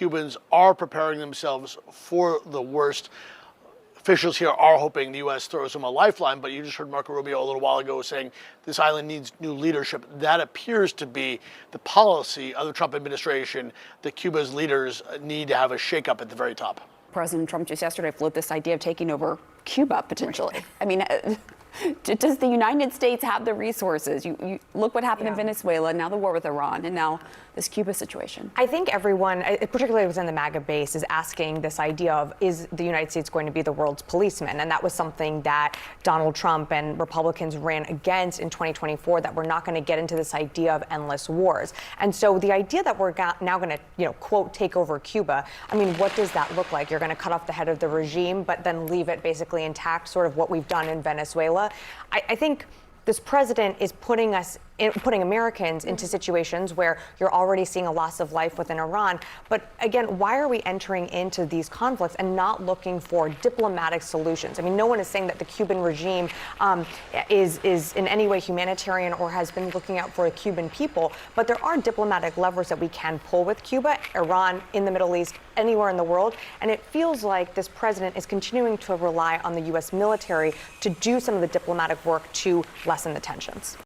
Cubans are preparing themselves for the worst. Officials here are hoping the U.S. throws them a lifeline, but you just heard Marco Rubio a little while ago saying this island needs new leadership. That appears to be the policy of the Trump administration, that Cuba's leaders need to have a shakeup at the very top. President Trump just yesterday floated this idea of taking over Cuba, potentially. I mean, does the United States have the resources? You look what happened in Venezuela, now the war with Iran, and now this Cuba situation. I think everyone, particularly within the MAGA base, is asking this idea of, is the United States going to be the world's policeman? And that was something that Donald Trump and Republicans ran against in 2024, that we're not going to get into this idea of endless wars. And so the idea that we're now going to, quote, take over Cuba, I mean, what does that look like? You're going to cut off the head of the regime, but then leave it basically intact, sort of what we've done in Venezuela. I think this president is putting Americans into situations where you're already seeing a loss of life within Iran. But again, why are we entering into these conflicts and not looking for diplomatic solutions? I mean, no one is saying that the Cuban regime is in any way humanitarian or has been looking out for the Cuban people. But there are diplomatic levers that we can pull with Cuba, Iran, in the Middle East, anywhere in the world. And it feels like this president is continuing to rely on the U.S. military to do some of the diplomatic work to lessen the tensions.